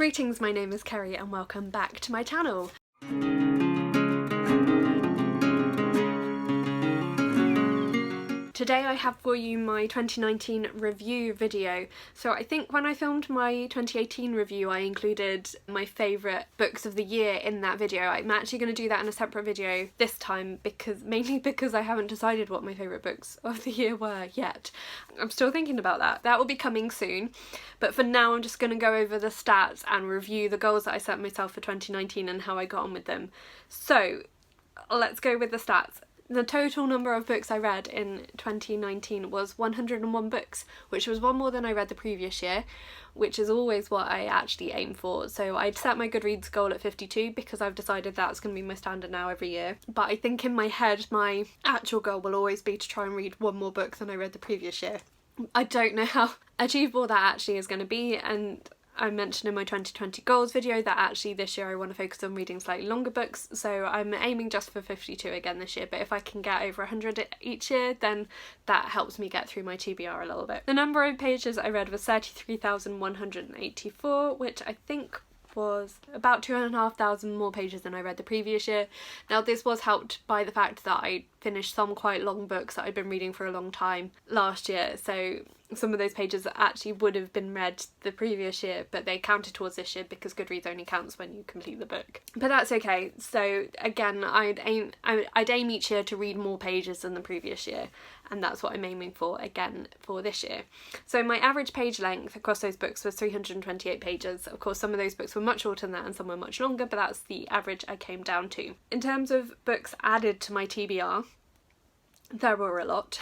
Greetings, my name is Kerry and welcome back to my channel. Today I have for you my 2019 review video. So I think when I filmed my 2018 review I included my favourite books of the year in that video. I'm actually going to do that in a separate video this time mainly because I haven't decided what my favourite books of the year were yet. I'm still thinking about that. That will be coming soon, but for now I'm just going to go over the stats and review the goals that I set myself for 2019 and how I got on with them. So let's go with the stats. The total number of books I read in 2019 was 101 books, which was one more than I read the previous year, which is always what I actually aim for. So I'd set my Goodreads goal at 52 because I've decided that's going to be my standard now every year. But I think in my head my actual goal will always be to try and read one more book than I read the previous year. I don't know how achievable that actually is going to be, and I mentioned in my 2020 goals video that actually this year I want to focus on reading slightly longer books, so I'm aiming just for 52 again this year, but if I can get over 100 each year then that helps me get through my TBR a little bit. The number of pages I read was 33,184, which I think was about 2,500 more pages than I read the previous year. Now this was helped by the fact that I finished some quite long books that I'd been reading for a long time last year, so some of those pages actually would have been read the previous year, but they counted towards this year because Goodreads only counts when you complete the book. But that's okay. So again, I'd aim each year to read more pages than the previous year, and that's what I'm aiming for again for this year. So my average page length across those books was 328 pages. Of course, some of those books were much shorter than that and some were much longer, but that's the average I came down to. In terms of books added to my TBR, there were a lot.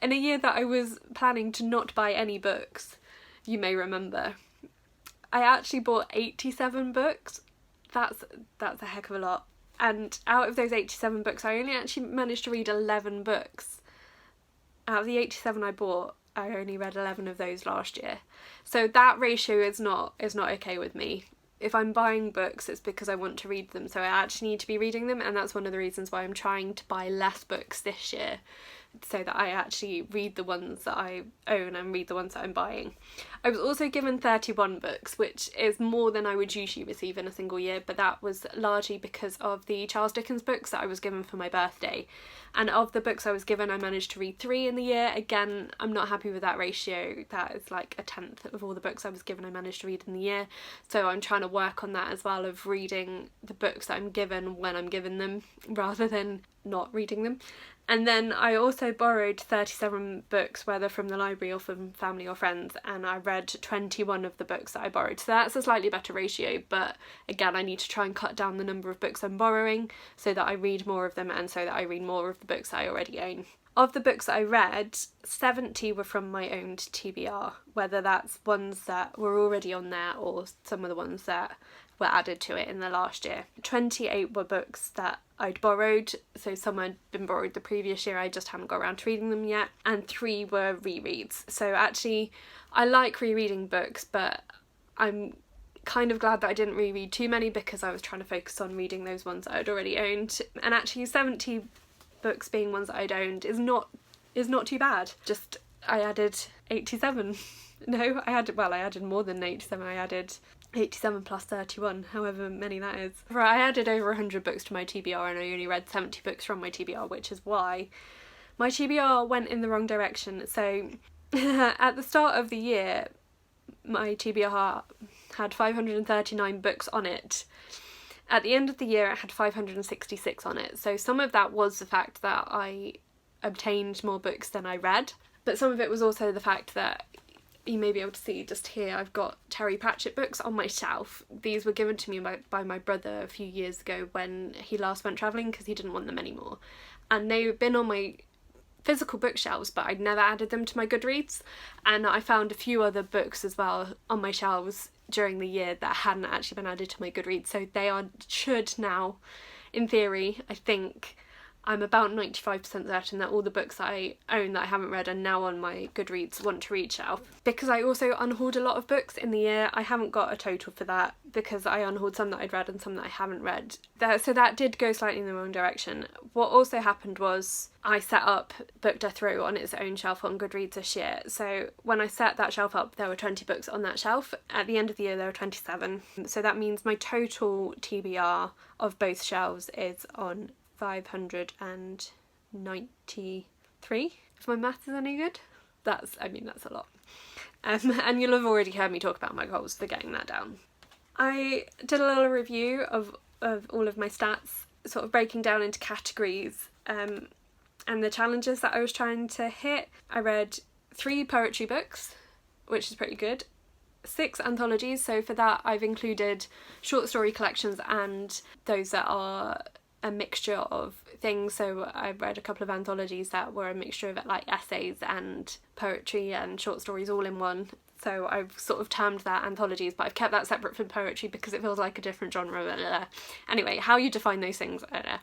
In a year that I was planning to not buy any books, you may remember, I actually bought 87 books. That's a heck of a lot. And out of those 87 books, I only actually managed to read 11 books. Out of the 87 I bought, I only read 11 of those last year. So that ratio is not okay with me. If I'm buying books, it's because I want to read them, so I actually need to be reading them, and that's one of the reasons why I'm trying to buy less books this year, so that I actually read the ones that I own and read the ones that I'm buying. I was also given 31 books, which is more than I would usually receive in a single year, but that was largely because of the Charles Dickens books that I was given for my birthday. And of the books I was given, I managed to read 3 in the year. Again, I'm not happy with that ratio. That is like a tenth of all the books I was given I managed to read in the year. So I'm trying to work on that as well, of reading the books that I'm given when I'm given them, rather than not reading them. And then I also borrowed 37 books, whether from the library or from family or friends, and I read 21 of the books that I borrowed. So that's a slightly better ratio, but again, I need to try and cut down the number of books I'm borrowing so that I read more of them and so that I read more of the books that I already own. Of the books that I read, 70 were from my owned TBR, whether that's ones that were already on there or some of the ones that were added to it in the last year. 28 were books that I'd borrowed, so some had been borrowed the previous year, I just hadn't got around to reading them yet, and 3 were rereads. So actually I like rereading books, but I'm kind of glad that I didn't reread too many because I was trying to focus on reading those ones that I'd already owned. And actually 70 books being ones that I'd owned is not too bad. Just I added 87. No, I added more than 87. I added 87 plus 31, however many that is. Right, I added over 100 books to my TBR and I only read 70 books from my TBR, which is why my TBR went in the wrong direction. So at the start of the year, my TBR had 539 books on it. At the end of the year, it had 566 on it. So some of that was the fact that I obtained more books than I read, but some of it was also the fact that you may be able to see just here, I've got Terry Pratchett books on my shelf. These were given to me by my brother a few years ago when he last went travelling because he didn't want them anymore. And they've been on my physical bookshelves, but I'd never added them to my Goodreads. And I found a few other books as well on my shelves during the year that hadn't actually been added to my Goodreads. So they should now, in theory, I think, I'm about 95% certain that all the books that I own that I haven't read are now on my Goodreads want to read shelf. Because I also unhauled a lot of books in the year, I haven't got a total for that because I unhauled some that I'd read and some that I haven't read. So that did go slightly in the wrong direction. What also happened was I set up Book Death Row on its own shelf on Goodreads this year. So when I set that shelf up, there were 20 books on that shelf. At the end of the year, there were 27. So that means my total TBR of both shelves is on 593, if my maths is any good. That's a lot. And you'll have already heard me talk about my goals for getting that down. I did a little review of all of my stats, sort of breaking down into categories and the challenges that I was trying to hit. I read 3 poetry books, which is pretty good, 6 anthologies, so for that I've included short story collections and those that are a mixture of things. So I read a couple of anthologies that were a mixture of like essays and poetry and short stories all in one. So I've sort of termed that anthologies, but I've kept that separate from poetry because it feels like a different genre. Blah, blah, blah. Anyway, how you define those things, I don't know.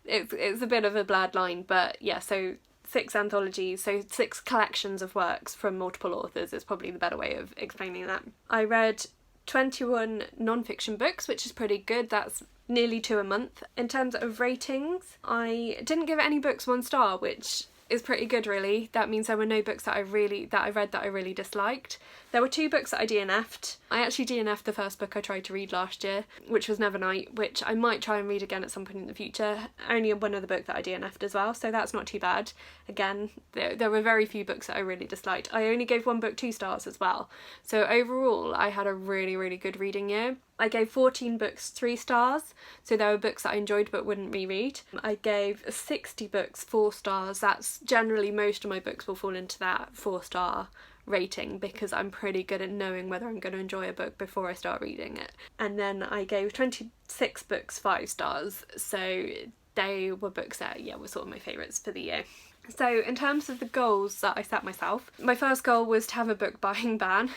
It's a bit of a blurred line, but yeah, so 6 anthologies, so 6 collections of works from multiple authors is probably the better way of explaining that. I read 21 non-fiction books, which is pretty good. That's nearly 2 a month. In terms of ratings, I didn't give any books 1 star, which is pretty good really. That means there were no books that I read that I really disliked. There were 2 books that I DNF'd. I actually DNF'd the first book I tried to read last year, which was Nevernight, which I might try and read again at some point in the future. Only one other book that I DNF'd as well, so that's not too bad. Again, there were very few books that I really disliked. I only gave one book 2 stars as well. So overall, I had a really, really good reading year. I gave 14 books 3 stars, so there were books that I enjoyed but wouldn't reread. I gave 60 books 4 stars. That's generally, most of my books will fall into that 4-star rating because I'm pretty good at knowing whether I'm going to enjoy a book before I start reading it. And then I gave 26 books 5 stars, so they were books that were sort of my favourites for the year. So in terms of the goals that I set myself, my first goal was to have a book buying ban.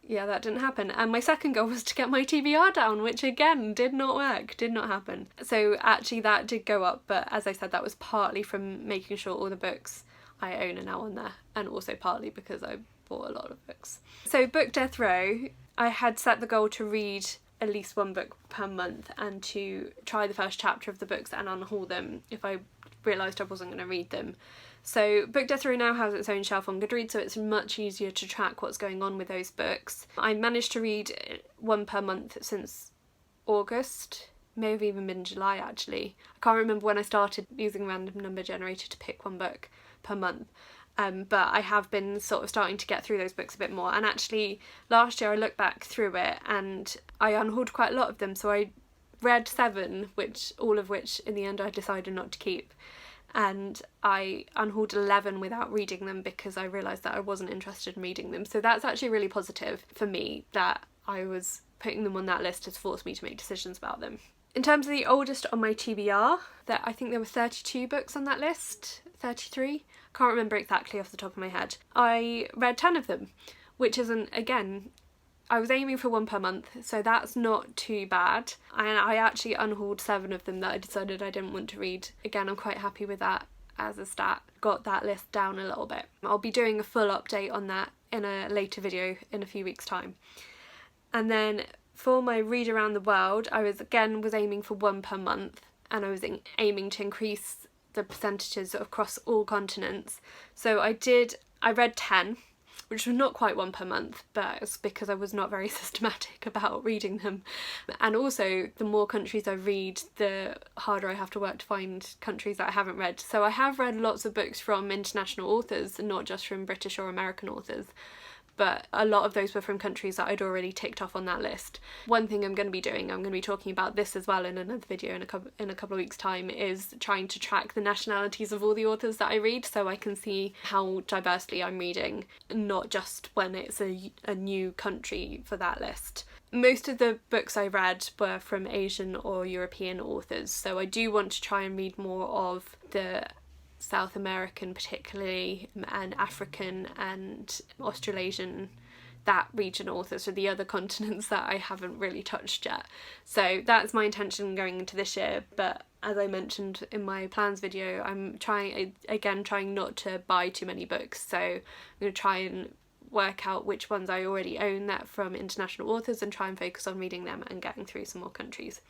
Yeah, that didn't happen. And my second goal was to get my TBR down, which again did not work, did not happen. So actually that did go up, but as I said, that was partly from making sure all the books I own are now on there, and also partly because I bought a lot of books. So Book Death Row, I had set the goal to read at least 1 book per month and to try the first chapter of the books and unhaul them if I realised I wasn't going to read them. So Book Death Row now has its own shelf on Goodreads, so it's much easier to track what's going on with those books. I managed to read 1 per month since August, may have even been July actually. I can't remember when I started using random number generator to pick 1 book per month. But I have been sort of starting to get through those books a bit more, and actually last year I looked back through it and I unhauled quite a lot of them, so I read 7, all of which in the end I decided not to keep, and I unhauled 11 without reading them because I realised that I wasn't interested in reading them. So that's actually really positive for me that I was putting them on that list has forced me to make decisions about them. In terms of the oldest on my TBR, I think there were 32 books on that list, 33? Can't remember exactly off the top of my head. I read 10 of them, which isn't, again, I was aiming for 1 per month, so that's not too bad. And I actually unhauled 7 of them that I decided I didn't want to read. Again, I'm quite happy with that as a stat. Got that list down a little bit. I'll be doing a full update on that in a later video in a few weeks' time. And then for my read around the world, I was aiming for 1 per month, and I was aiming to increase the percentages across all continents. So I read 10, which was not quite 1 per month, but it's because I was not very systematic about reading them. And also, the more countries I read, the harder I have to work to find countries that I haven't read. So I have read lots of books from international authors, not just from British or American authors, but a lot of those were from countries that I'd already ticked off on that list. One thing I'm going to be doing, I'm going to be talking about this as well in another video in a couple of weeks' time, is trying to track the nationalities of all the authors that I read so I can see how diversely I'm reading, not just when it's a new country for that list. Most of the books I read were from Asian or European authors, so I do want to try and read more of the South American particularly, and African and Australasian that region authors, so the other continents that I haven't really touched yet. So that's my intention going into this year, but as I mentioned in my plans video, I'm trying not to buy too many books, so I'm going to try and work out which ones I already own that from international authors and try and focus on reading them and getting through some more countries.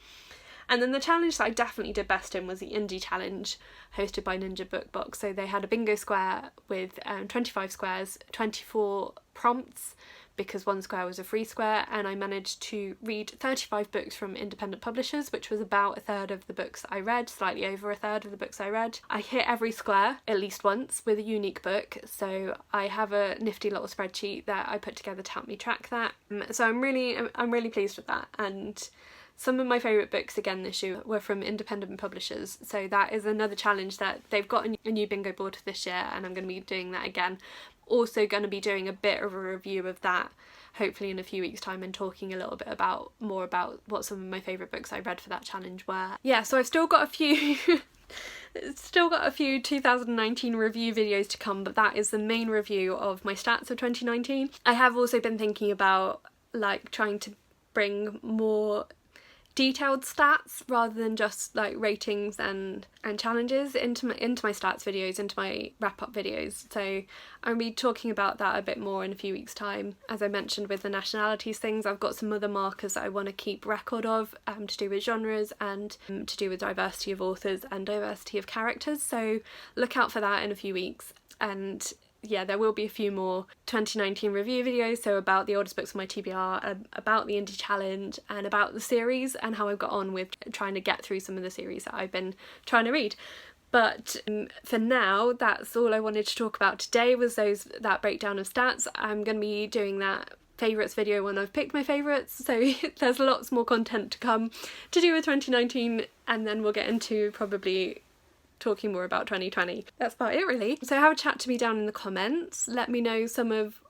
And then the challenge that I definitely did best in was the Indie Challenge hosted by Ninja Book Box. So they had a bingo square with 25 squares, 24 prompts, because one square was a free square, and I managed to read 35 books from independent publishers, which was about a third of the books I read, slightly over a third of the books I read. I hit every square at least once with a unique book, so I have a nifty little spreadsheet that I put together to help me track that. So I'm really pleased with that, and some of my favourite books again this year were from independent publishers, so that is another challenge that they've got a new bingo board this year, and I'm going to be doing that again. Also going to be doing a bit of a review of that hopefully in a few weeks time, and talking a little bit more about what some of my favourite books I read for that challenge were. Yeah, so I've still got a few 2019 review videos to come, but that is the main review of my stats of 2019. I have also been thinking about like trying to bring more detailed stats rather than just like ratings and challenges into my stats videos, into my wrap-up videos. So I'll be talking about that a bit more in a few weeks time. As I mentioned with the nationalities things, I've got some other markers that I want to keep record of to do with genres and to do with diversity of authors and diversity of characters, so look out for that in a few weeks. And yeah, there will be a few more 2019 review videos, so about the oldest books on my TBR, about the Indie Challenge, and about the series and how I've got on with trying to get through some of the series that I've been trying to read. But for now, that's all I wanted to talk about today, was that breakdown of stats. I'm going to be doing that favourites video when I've picked my favourites, so there's lots more content to come to do with 2019, and then we'll get into probably talking more about 2020. That's about it really. So have a chat to me down in the comments. Let me know some of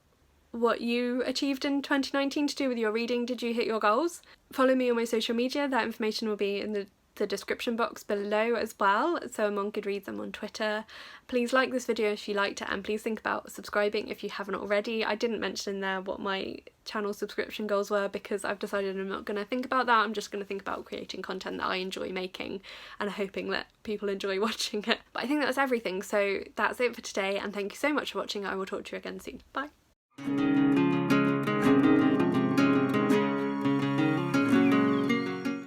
what you achieved in 2019 to do with your reading. Did you hit your goals? Follow me on my social media. That information will be in the description box below as well. So I'm on Goodreads, I'm on Twitter. Please like this video if you liked it, and please think about subscribing if you haven't already. I didn't mention in there what my channel subscription goals were because I've decided I'm not going to think about that. I'm just going to think about creating content that I enjoy making and hoping that people enjoy watching it. But I think that's everything, so that's it for today, and thank you so much for watching. I will talk to you again soon. Bye.